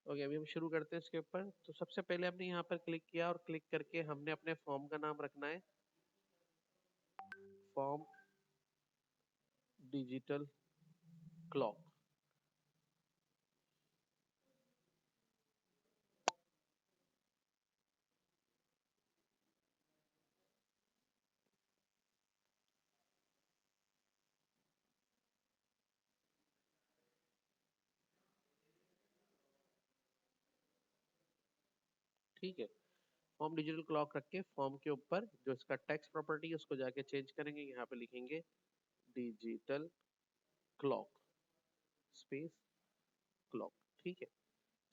Okay, अभी हम शुरू करते हैं इसके ऊपर। तो सबसे पहले हमने यहाँ पर क्लिक किया और क्लिक करके हमने अपने फॉर्म का नाम रखना है फॉर्म डिजिटल क्लॉक। ठीक है, फॉर्म डिजिटल क्लॉक रख के फॉर्म के ऊपर जो इसका टेक्स्ट प्रॉपर्टी है उसको जाके चेंज करेंगे। यहाँ पे लिखेंगे डिजिटल क्लॉक स्पेस क्लॉक। ठीक है,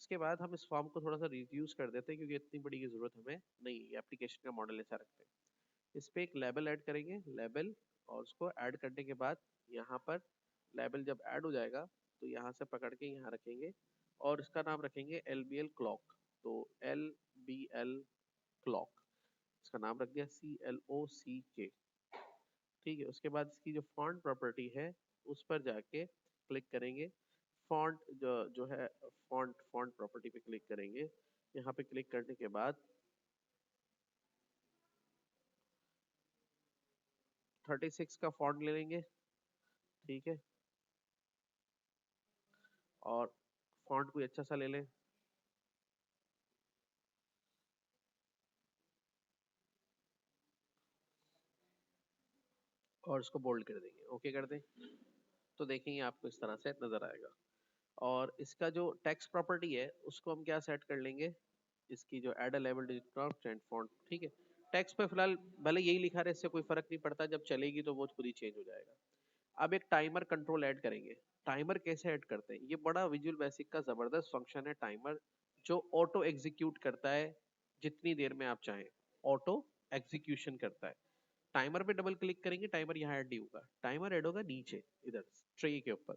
इसके बाद हम इस फॉर्म को थोड़ा सा रिड्यूस कर देते हैं क्योंकि इतनी बड़ी की जरूरत हमें नहीं है। एप्लीकेशन का मॉडल ऐसा रखते हैं। इस पे एक लेबल ऐड करेंगे, लेबल, और उसको ऐड करने के बाद यहाँ पर लेबल जब ऐड हो जाएगा तो यहाँ से पकड़ के यहाँ रखेंगे और इसका नाम रखेंगे LBL क्लॉक। तो LBL क्लॉक इसका नाम रख दिया, CLOCK। ठीक है, उसके बाद इसकी जो फॉन्ट प्रॉपर्टी है उस पर जाके क्लिक करेंगे। फॉन्ट जो है फॉन्ट फॉन्ट प्रॉपर्टी पे क्लिक करेंगे। यहाँ पे क्लिक करने के बाद 36 का फॉन्ट ले लेंगे। ठीक है, और फॉन्ट कोई अच्छा सा ले लें। और इसको बोल्ड कर देंगे, ओके कर दें। तो देखेंगे आपको इस तरह से नजर आएगा। और इसका जो टेक्स्ट प्रॉपर्टी है उसको हम क्या सेट कर लेंगे, इसकी जो add a label digit and font. ठीक है, टेक्स्ट पे फिलहाल भले यही लिखा रहे, इससे कोई फर्क नहीं पड़ता, जब चलेगी तो वो खुद ही चेंज हो जाएगा। अब एक टाइमर कंट्रोल ऐड करेंगे। टाइमर कैसे ऐड करते हैं, ये बड़ा विजुअल बेसिक का जबरदस्त फंक्शन है टाइमर, जो ऑटो एग्जीक्यूट करता है जितनी देर में आप चाहें। ऑटो एग्जीक्यूशन करता है। टाइमर पे डबल क्लिक करेंगे, टाइमर यहाँ ऐड नहीं होगा, टाइमर ऐड होगा नीचे इधर ट्रे के ऊपर।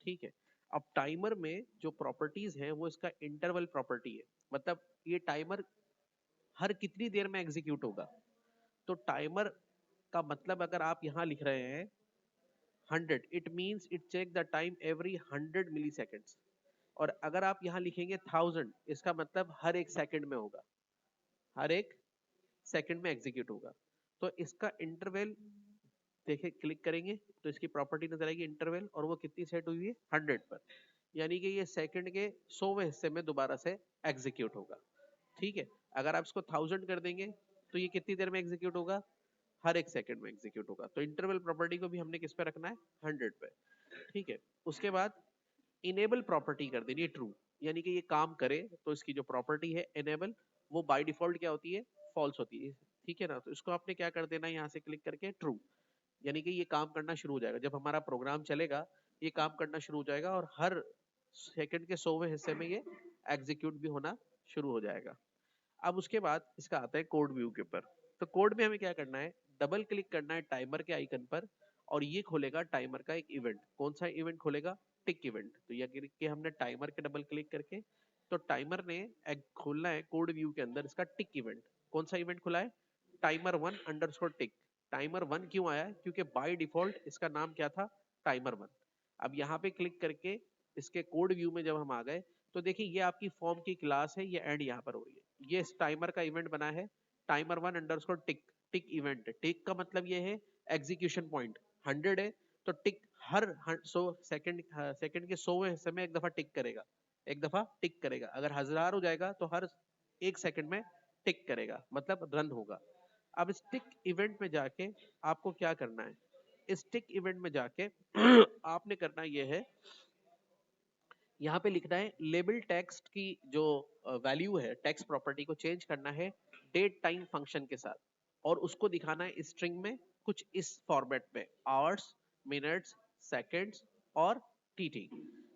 ठीक है, अब टाइमर में जो प्रॉपर्टीज हैं वो इसका इंटरवल प्रॉपर्टी है, मतलब ये टाइमर हर कितनी देर में एग्जीक्यूट होगा। तो टाइमर का मतलब अगर आप यहाँ लिख रहे हैं 100, it means it check the time every 100 milliseconds. और अगर आप यहाँ लिखेंगे 1000, इसका मतलब हर एक सेकंड में होगा, हर एक सेकंड में एग्जीक्यूट होगा। तो इसका इंटरवल देखिए, क्लिक करेंगे तो इसकी प्रॉपर्टी नजर आएगी इंटरवल, और वो कितनी सेट हुई है 100 पर, यानी कि ये सेकंड के 100वें हिस्से में दोबारा से एग्जीक्यूट होगा। ठीक है, अगर आप इसको 1000 कर देंगे तो ये कितनी देर में एग्जीक्यूट होगा, हर एक सेकंड में एग्जीक्यूट होगा। तो इंटरवल प्रॉपर्टी को भी हमने किस पे रखना है, 100 पे। ठीक है, उसके बाद इनेबल प्रॉपर्टी कर देनी है ट्रू, यानी कि ये काम करे तो इसकी जो प्रॉपर्टी है इनेबल, वो बाय डिफॉल्ट क्या होती है, फॉल्स होती है। ठीक है ना, तो इसको आपने क्या कर देना है, यहाँ से क्लिक करके ट्रू, यानी कि ये काम करना शुरू हो जाएगा। जब हमारा प्रोग्राम चलेगा ये काम करना शुरू हो जाएगा और हर सेकंड के 100वें हिस्से में ये एग्जीक्यूट भी होना शुरू हो जाएगा। अब उसके बाद इसका आता है कोड व्यू के ऊपर। तो कोड में हमें क्या करना है, डबल क्लिक करना है टाइमर के आइकन पर, और ये खोलेगा टाइमर का एक इवेंट। कौन सा इवेंट खोलेगा, टिक इवेंट। तो ये कि हमने टाइमर के डबल क्लिक करके, तो टाइमर ने एक खोलना है कोड व्यू के अंदर इसका टिक इवेंट। कौन सा इवेंट खुला है, टाइमर 1_टिक। टाइमर 1 क्यों आया है, क्योंकि बाय डिफॉल्ट इसका नाम क्या था, टाइमर 1। अब यहाँ पे क्लिक करके इसके कोड व्यू में जब हम आ गए तो देखिए ये आपकी फॉर्म की क्लास है, ये एंड यहाँ पर हो रही है। ये इस टाइमर का इवेंट बना है टाइमर 1_टिक। टिक इवेंट, टिक का मतलब ये है एग्जीक्यूशन पॉइंट 100 है, तो टिक हर 100 सेकंड सेकंड के 100वें हिस्से में एक दफा टिक करेगा, एक दफा टिक करेगा। अगर 1000 हो जाएगा तो हर एक सेकंड में टिक करेगा, मतलब रन होगा। अब इस टिक इवेंट में जाके आपको क्या करना है, इस टिक इवेंट में जाके आपने करना यह है, यहाँ पे लिखना है लेबल टेक्स्ट की जो वैल्यू है, टेक्स्ट प्रॉपर्टी को चेंज करना है डेट टाइम फंक्शन के साथ, और उसको दिखाना है स्ट्रिंग में कुछ इस फॉर्मेट में, आवर्स, मिनट्स, सेकंड्स और टीटी।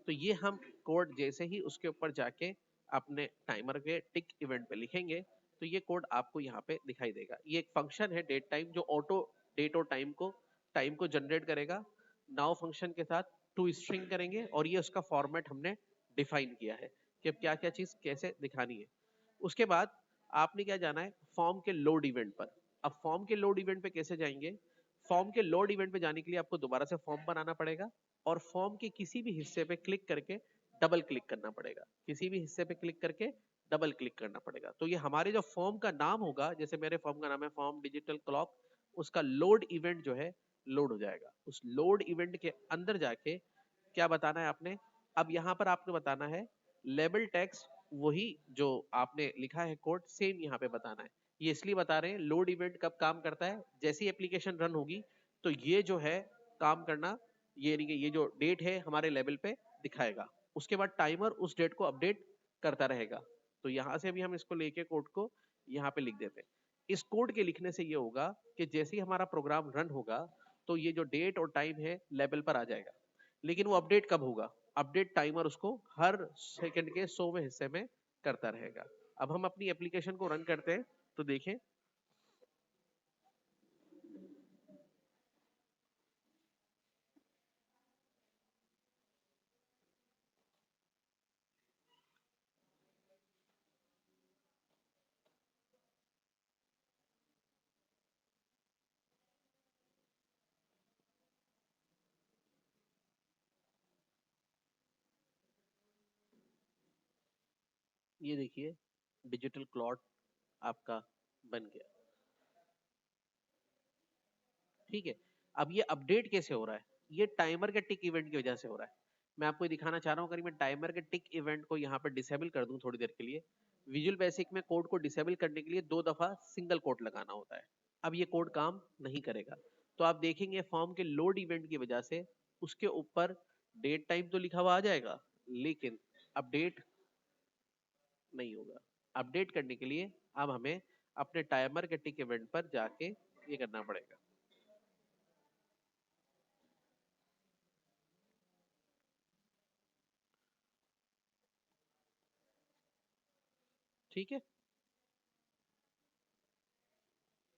तो ये हम कोड जैसे ही उसके ऊपर जाके अपने टाइमर के टिक इवेंट पे लिखेंगे तो ये कोड आपको यहाँ पे दिखाई देगा। ये एक फंक्शन है डेट टाइम जो ऑटो डेट और टाइम को जनरेट करेगा नाउ फंक्शन के साथ, टू स्ट्रिंग करेंगे, और ये उसका फॉर्मेट हमने डिफाइन किया है कि अब क्या क्या चीज कैसे दिखानी है। उसके बाद आपने क्या जाना है, फॉर्म के लोड इवेंट पर। अब फॉर्म के लोड इवेंट पे कैसे जाएंगे, फॉर्म के लोड इवेंट पे जाने के लिए आपको दोबारा से फॉर्म बनाना पड़ेगा और फॉर्म के किसी भी हिस्से पे क्लिक करके डबल क्लिक करना पड़ेगा, किसी भी हिस्से पे क्लिक करके डबल क्लिक करना पड़ेगा। तो ये हमारे जो फॉर्म का नाम होगा, जैसे मेरे फॉर्म का नाम है फॉर्म डिजिटल क्लॉक, उसका लोड इवेंट जो है लोड हो जाएगा। उस लोड इवेंट के अंदर जाके क्या बताना है आपने, अब यहाँ पर आपने बताना है लेबल टेक्स्ट, वही जो आपने लिखा है कोड सेम यहाँ पे बताना है। ये इसलिए बता रहे हैं, लोड इवेंट कब काम करता है, जैसी एप्लीकेशन रन होगी तो ये जो है काम करना, ये जो डेट है हमारे लेवल पे दिखाएगा। उसके बाद टाइमर उस डेट को अपडेट करता रहेगा। तो यहाँ से भी हम इसको लेके कोड को यहाँ पे लिख देते हैं। इस कोड के लिखने से ये होगा कि जैसे ही हमारा प्रोग्राम रन होगा तो ये जो डेट और टाइम है लेवल पर आ जाएगा। लेकिन वो अपडेट कब होगा, अपडेट टाइमर उसको हर सेकंड के 100वें हिस्से में करता रहेगा। अब हम अपनी एप्लीकेशन को रन करते हैं तो देखें, ये देखिए डिजिटल क्लॉक आपका बन गया। ठीक है, अब ये अपडेट कैसे हो रहा है, ये टाइमर के टिक इवेंट की वजह से हो रहा है। मैं आपको ये दिखाना चाह रहा हूँ, अगर मैं टाइमर के टिक इवेंट को यहाँ पर डिसेबल कर दूं थोड़ी देर के लिए, विजुअल बेसिक में कोड को डिसेबल करने के लिए 2 दफा सिंगल कोड लगाना होता है। अब ये कोड काम नहीं करेगा। तो आप देखेंगे फॉर्म के लोड इवेंट की वजह से उसके ऊपर डेट टाइम तो लिखा हुआ आ जाएगा, लेकिन अपडेट नहीं होगा। अपडेट करने के लिए अब हमें अपने टाइमर के टिक इवेंट पर जाके ये करना पड़ेगा। ठीक है,